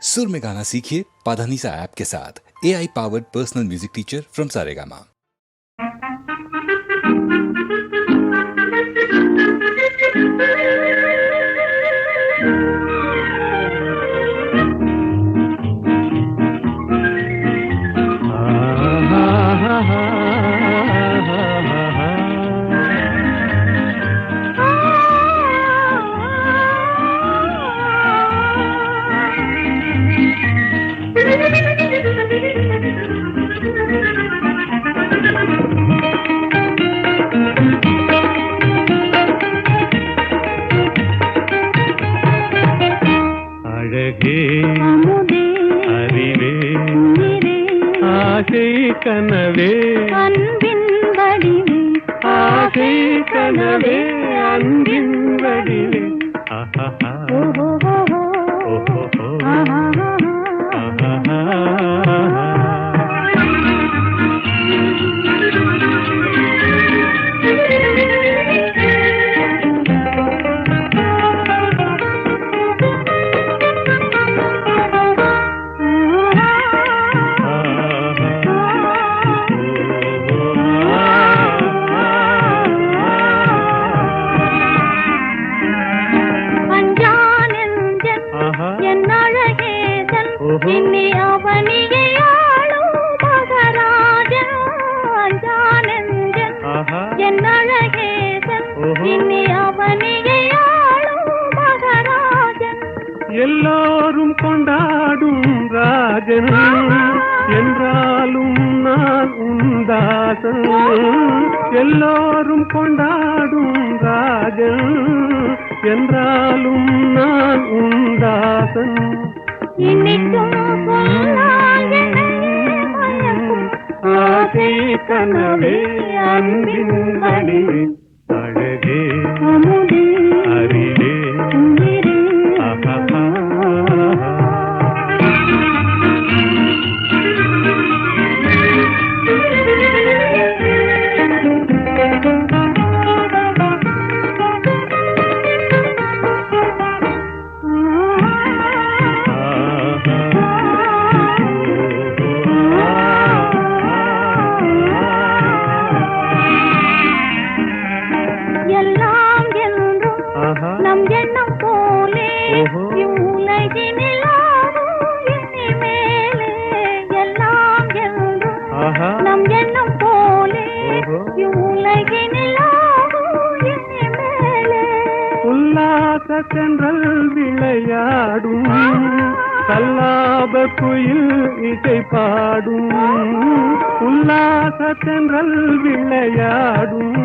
सुर में गाना सीखिए पाधानीसा ऐप के साथ। AI powered personal music teacher from Saregama. கனவே அன்பின் வடிவே ஆசை கனவே அன்பின் வடிவே எல்லோரும் கொண்டாடும் ராஜன் என்றாலும் நான் உந்தாசன். எல்லோரும் கொண்டாடும் ராஜன் என்றாலும் நான் உந்தாசன். ஆசை கனவே அன்பின் வடிவே அழகே அறிவே தென்றல் விளையாடும் கல்லாப குயில் இசை பாடும். உல்லாச தென்றல் விளையாடும்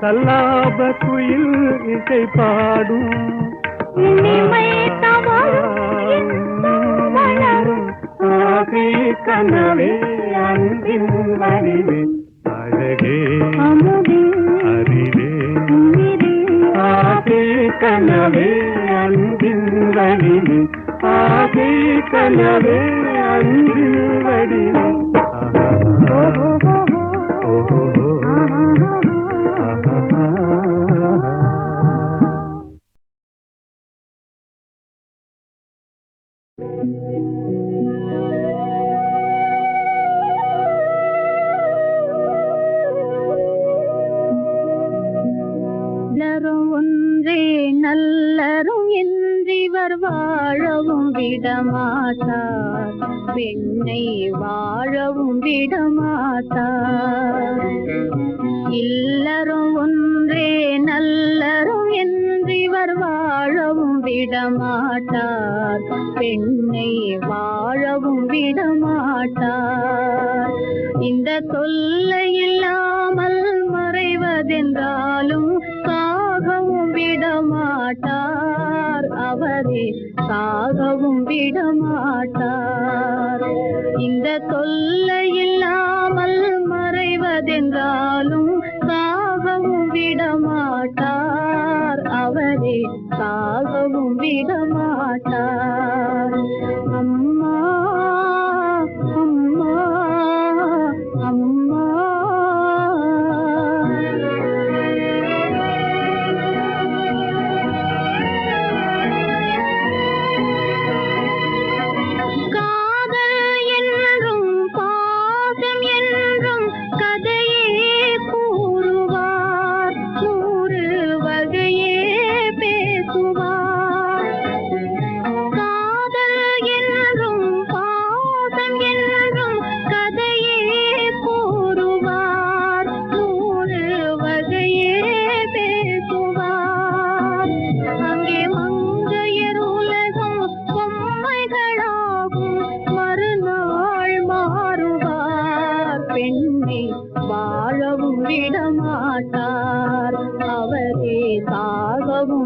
கல்லாப குயில் இசை பாடும். ஆசை கனவே அன்பின் வடிவே அழகே அறிவே ஆசை கனவே அன்பின் வடிவே ஆசை கனவே அன்பின் வடிவே. ஒன்றே நல்லரும் என்றிவர் வாழவும் விடமாட்டார், பெண்ணை வாழவும் விடமாட்டார். இல்லறம் ஒன்றே நல்லரும் என்றிவர் வாழவும் விடமாட்டார், பெண்ணை வாழவும் விடமாட்டார். இந்த தொல்லை இல்லாமல் மறைவதென்றாலும் சாகவும் விடமாட்டார், அவரே சாகவும் விடமாட்டார். இந்த தொல்லை இல்லாமல் மறைவதென்றாலும் சாகவும் விடமாட்டார், அவரே சாகவும் விடமாட்டார். அம்மா அம்மா அம்மா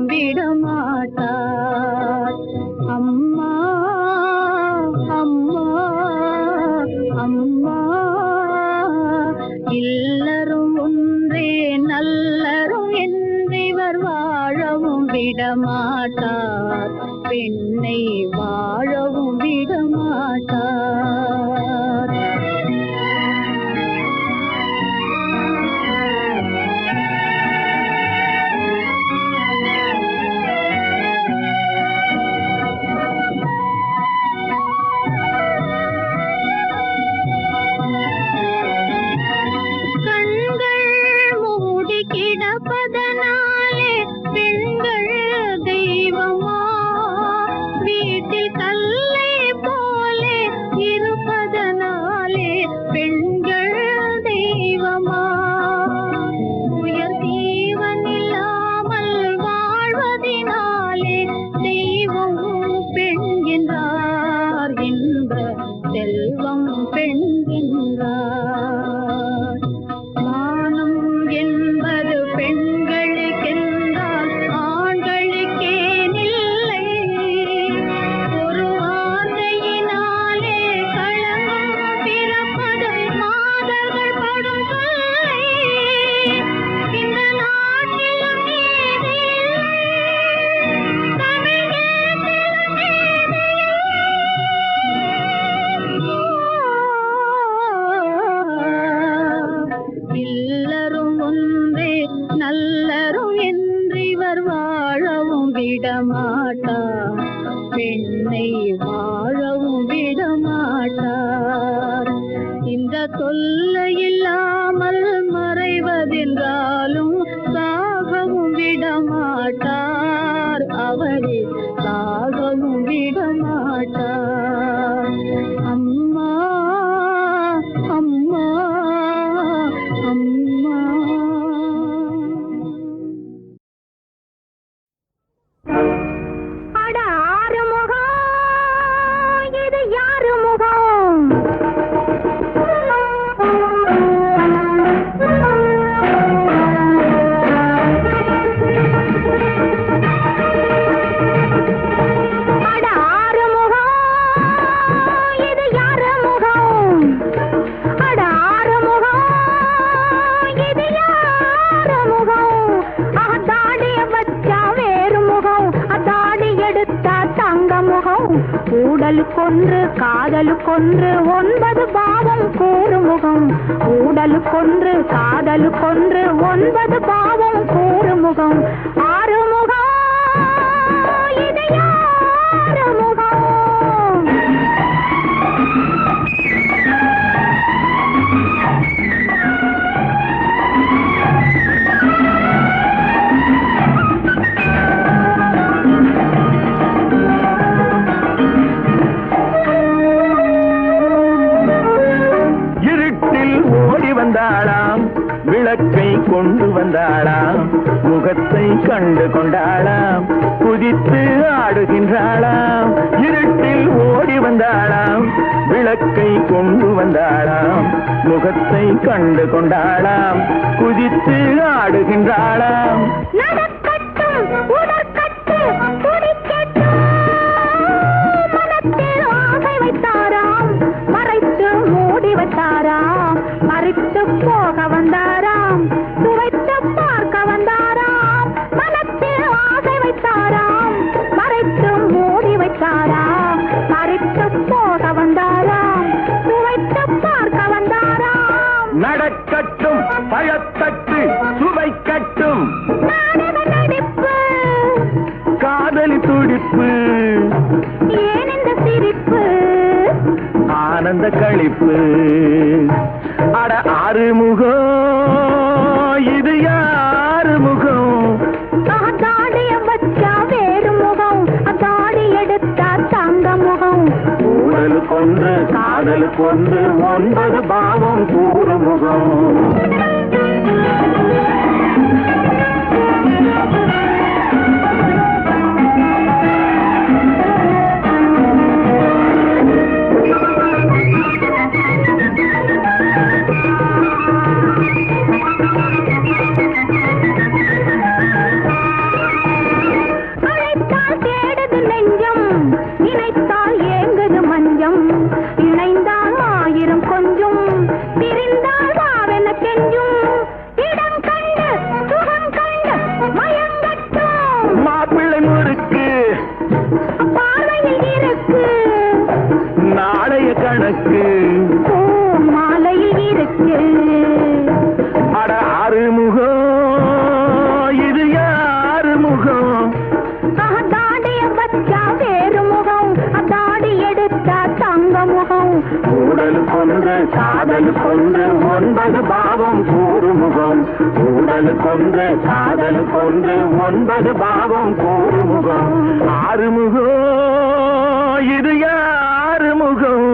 விடமாட்டார். அம்மா அம்மா அம்மா, இல்லரும் ஒன்றே நல்லரும் என்றிவர் வாழவும் விடமாட்டார். பெண்ணை வாழவும் விடமாட்டார். கிடப்பதனாலே பெண்கள் தெய்வமா, வீட்டில் கல்லை போலே இருப்பதனாலே பெண்கள் தெய்வமா, உயர் தீவன் இல்லாமல் வாழ்வதினாலே தெய்வம் பெண் என்றார், இன்ப செல்வம் பெண் என்றார். மானம் என்பது பெண்களுக்கென்றால் ஆண்களுக்கேனில்லை, ஒரு வார்த்தையினாலே களங்கம் பிறப்பது மாதர்கள் படும் தொல்லை. இந்த நாட்டிலும் நீதியில்லை, தமிழகத்திலும் நீதியில்லை. இல்லரும் ஒன்றே நல்லரும் என்றிவர் வாழவும் விடமாட்டார். பெண்ணை வாழவும் விடமாட்டார். இந்த தொல்லை இல்லாமல் மறைவதென்றாலும் சாகவும் விடமாட்டார். அவரை சாகவும் விடமாட்டார். அம்மா அம்மா அம்மா. அட ஆறு முகம், இது யாரு முகம்? அட ஆறு முகம், இது யாரு முகம்? அட ஆறு முகம், இது யாரு முகம்? தாடிய வச்சா வேறு முகம், தாடி எடுத்தா தங்க முகம். ஊடலுக்கொன்று காதலுக்கொன்று 9 பாவம் கூறு முகம். ஊடலுக்கொன்று காதலுக்கொன்று 9 பாவம் கூறு முகம். ஆறு முகம், இது யாரு முகம்? இருட்டில் ஓடி வந்தாளாம், விளக்கை கொண்டு வந்தாளாம், முகத்தை கண்டு கொண்டாளாம், குதித்து ஆடுகின்றாளாம். இருட்டில் ஓடி வந்தாளாம், விளக்கை கொண்டு வந்தாளாம், முகத்தை கண்டு கொண்டாளாம், குதித்து ஆடுகின்றாளாம். நடக்கட்டும் உடற்கட்டு துடிக்கட்டும், மனத்தில் ஆசை வைத்தாராம், மறைத்து மூடி வைத்தாராம், மறைத்து போக வந்தாராம், சுவைத்து பார்க்க வந்தாராம். மனத்தில் ஆசை வைத்தாராம், மறைத்து மூடி வைத்தாராம், மறைத்து போக வந்தாராம், சுவைத்து பார்க்க வந்தாராம். நடக்கட்டும் பழத்தட்டு சுவைக்கட்டும், நாடக நடிப்பு, காதலி துடிப்பு, ஏன் இந்த சிரிப்பு? ஆனந்த களிப்பு. அட ஆறு முகம், இது யாரு முகம்? தாடிய வச்சா வேறு முகம், தாடி எடுத்தா தங்க முகம். ஊடலுக்கொன்று காதலுக்கொன்று 9 பாவம் கூறு முகம். பெரிய கணக்கு மாலையில் இருக்கு. அட ஆறுமுகம், இது யாரு முகம்? தாடிய வச்சா வேறு முகம், தாடி எடுத்தா தங்க முகம். ஊடல் கொண்டு காதல் கொண்டு 9 பாவம் கூறுமுகம். ஊடல் கொண்டு காதல் கொண்டு 9 பாவம் கூறுமுகம். ஆறுமுகம், இது யாரு முகம்?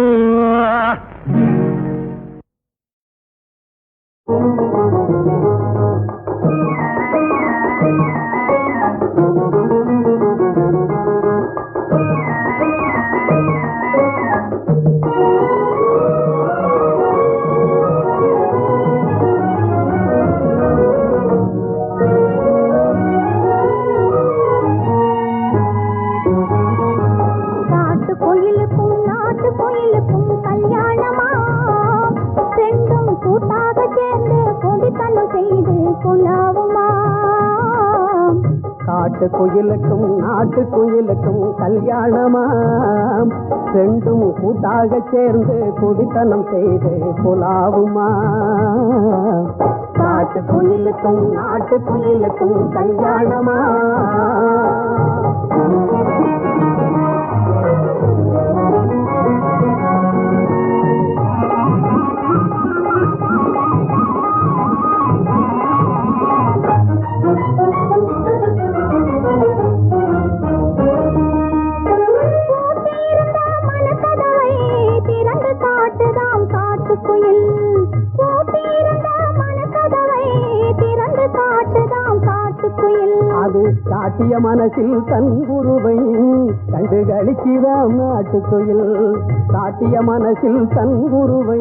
குயிலுக்கும் நாட்டு குயிலுக்கும் கல்யாணமாம், ரெண்டும் கூட்டாக சேர்ந்து குடித்தனம் செய்து புலாவுமா. காட்டு குயிலுக்கும் நாட்டு குயிலுக்கும் கல்யாணமா. காட்டிய மனசில் தன் குருவை கண்டு களிக்கிறாம் நாட்டுக்குயில். காட்டிய மனசில் தன் குருவை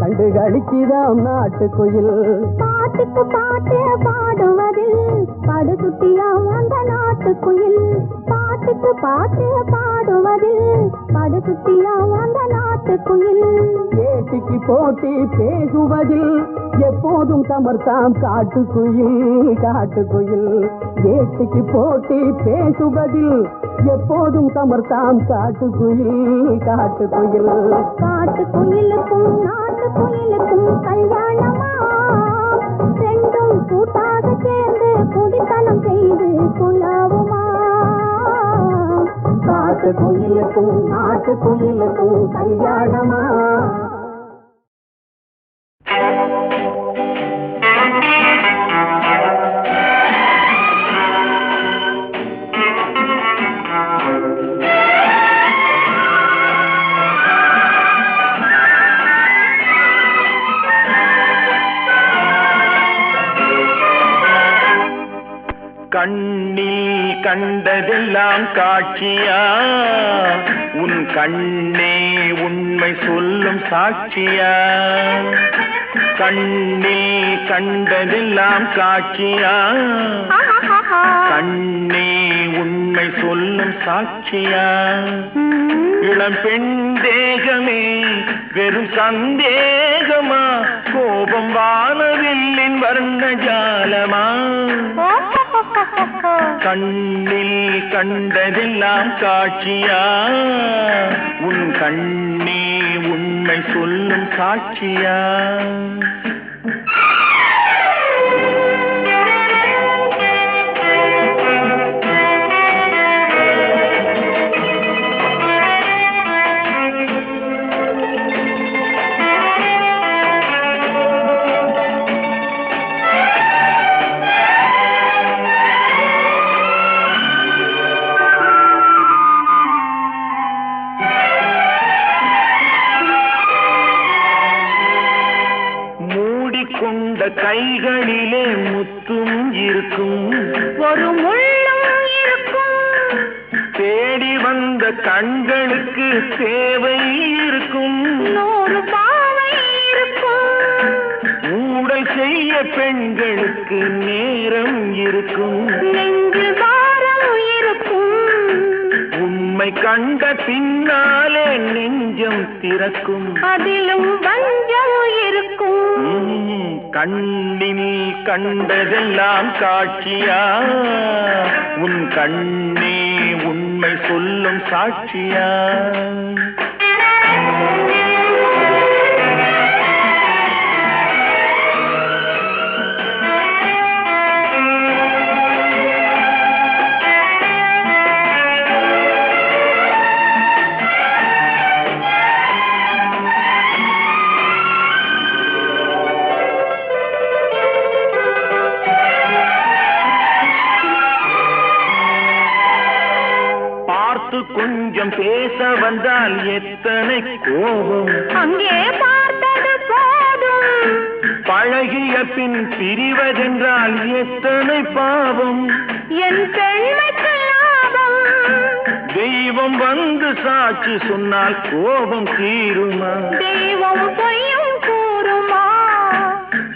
கண்டு களிக்கிறாம் நாட்டுக்குயில். பாட்டுக்கு பாட்டு பாடுவதில் படு சுட்டியாம் அந்த நாட்டுக்குயில். பாட்டுக்கு பாட்டு பாடுவதில் படு சுட்டியாம் அந்த நாட்டுக்குயில். ஏட்டிக்கு போட்டி பேசுவதில் எப்போதும் சமர்த்தாம் காட்டுக்குயில். காட்டுக்குயில் ஏட்டிக்கு போட்டி பேசுவதில் எப்போதும் சமர்த்தாம் காட்டுக்குயில். காட்டுக்குயில் காட்டுக்குயிலுக்கும் நாட்டுக்குயிலுக்கும் கல்யாணமா, ரெண்டும் கூட்டாக சேர்ந்து குடித்தனம் செய்து புலாவுமா. காட்டுக்குயிலுக்கும் நாட்டுக்குயிலுக்கும் கல்யாணமா. கண்ணில் கண்டதெல்லாம் காட்சியா, உன் கண்ணே உண்மை சொல்லும் சாட்சியா. கண்ணில் கண்டதெல்லாம் காட்சியா, கண்ணே உண்மை சொல்லும் சாட்சியா. இளம் பெண் தேகமே வெறும் சந்தேகமா, கோபம் வானவில்லின் வர்ண ஜாலமா. கண்ணில் கண்டதெல்லாம் காட்சியா, உன் கண்ணே உண்மை சொல்லும் சாட்சியா. கைகளிலே முத்தும் இருக்கும், ஒரு முள்ளும் இருக்கும். தேடி வந்த கண்களுக்கு சேவை இருக்கும், 100 பாவை இருக்கும். ஊடல் செய்ய பெண்களுக்கு நேரம் இருக்கும், நெஞ்சில் பாரம் இருக்கும். உண்மை கண்ட பின்னாலே நெஞ்சம் திறக்கும், அதிலும் வஞ்சம் இருக்கும். கண்ணில் கண்டதெல்லாம் காட்சியா, உன் கண்ணே உண்மை சொல்லும் சாட்சியா. கொஞ்சம் பேச வந்தால் எத்தனை கோபம். அங்கே பார்த்தது போதும். பழகிய பின் பிரிவதென்றால் எத்தனை பாவம். என் பெண்மைக்கு லாபம். தெய்வம் வந்து சாட்சி சொன்னால் கோபம் தீருமா? தெய்வம் பொய்யும் கூறுமா?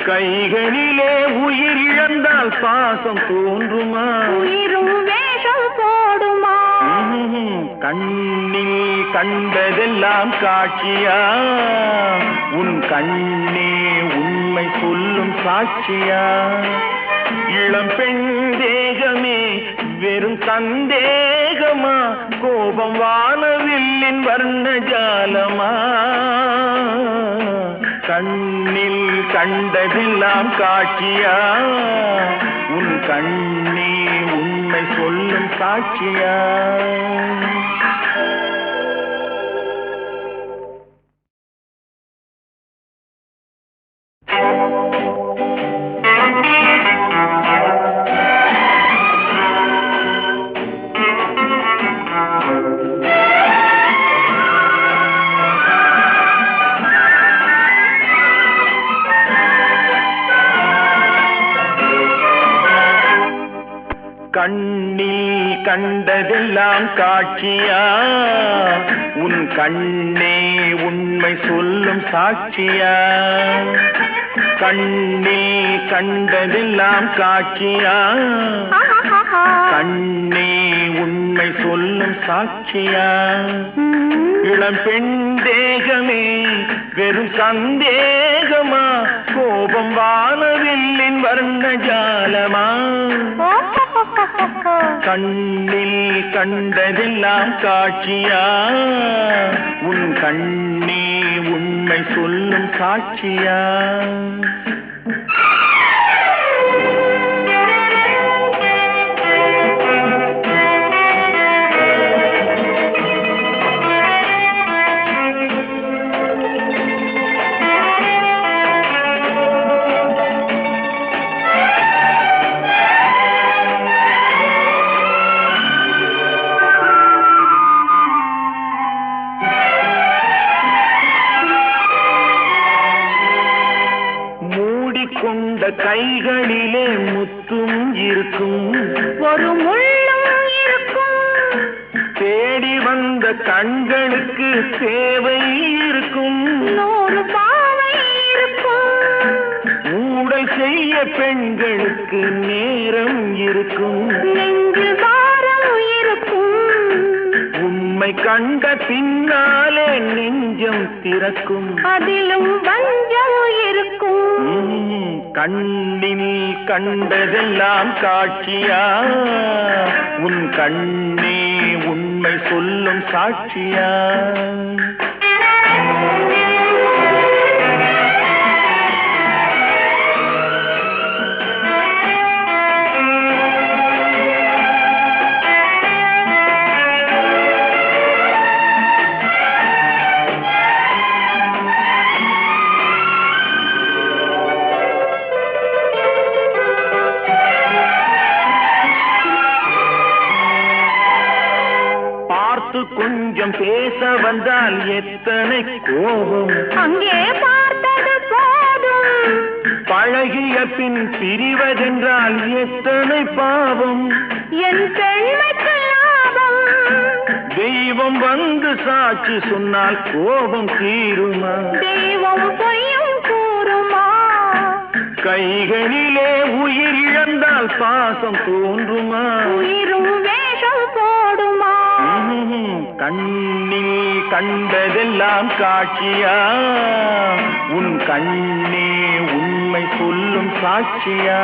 கைகளிலே உயிர் இழந்தால் பாசம் தோன்றுமா? உயிரும் வேஷம் போடுமா? கண்ணில் கண்டதெல்லாம் காட்சியா? உன் கண்ணே உண்மை சொல்லும் சாட்சியா? இளம் பெண் தேகமே வெறும் சந்தேகமா? கோபம் வானவில்லின் வர்ண ஜாலமா? கண்ணில் கண்டதெல்லாம் காட்சியா? உன் கண்ணே உண்மை சொல்லும் சாட்சியா? கண்ணில் கண்டதெல்லாம் காட்சியா? உன் கண்ணே உண்மை சொல்லும் சாட்சியா? கண்ணில் கண்டதெல்லாம் காட்சியா? கண்ணே உண்மை சொல்லும் சாட்சியா? இளம் பெண் தேகமே வெறும் சந்தேகமா? கோபம் வானவில்லின் வர்ண ஜாலமா? கண்ணில் கண்டதெல்லாம் காட்சியா? உன் கண்ணே உண்மை சொல்லும் சாட்சியா? கொண்ட கைகளிலே முத்தும் இருக்கும். ஒரு முள்ளும் இருக்கும். தேடி வந்த கண்களுக்கு தேவை இருக்கும். 100 பாவை இருக்கும். ஊடல் செய்ய பெண்களுக்கு நேரம் இருக்கும். நெஞ்சில் பாரம் இருக்கும். உண்மை கண்ட பின்னாலே நெஞ்சம் திறக்கும். அதிலும் வஞ்சம் இருக்கும். கண்ணில் கண்டதெல்லாம் காட்சியா? உன் கண்ணே உண்மை சொல்லும் சாட்சியா? கொஞ்சம் பேச வந்தால் எத்தனை கோபம். அங்கே பார்த்தது போதும். பழகிய பின் பிரிவதென்றால் எத்தனை பாவம். என் பெண்மைக்கு லாபம். தெய்வம் வந்து சாட்சி சொன்னால் கோபம் தீருமா? தெய்வம் பொய்யும் கூறுமா? கைகளிலே உயிர் இழந்தால் பாசம் தோன்றுமா? உயிரும் வேஷம் போடுமா? கண்ணில் கண்டதெல்லாம் காட்சியா? உன் கண்ணே உண்மை சொல்லும் சாட்சியா?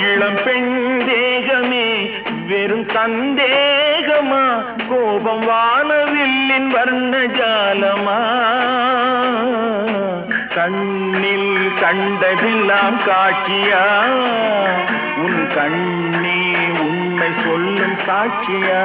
இளம் பெண் தேகமே வெறும் சந்தேகமா? கோபம் வானவில்லின் வர்ண ஜாலமா? கண்ணில் கண்டதெல்லாம் காட்சியா? உன் கண்ணே உண்மை சொல்லும் சாட்சியா?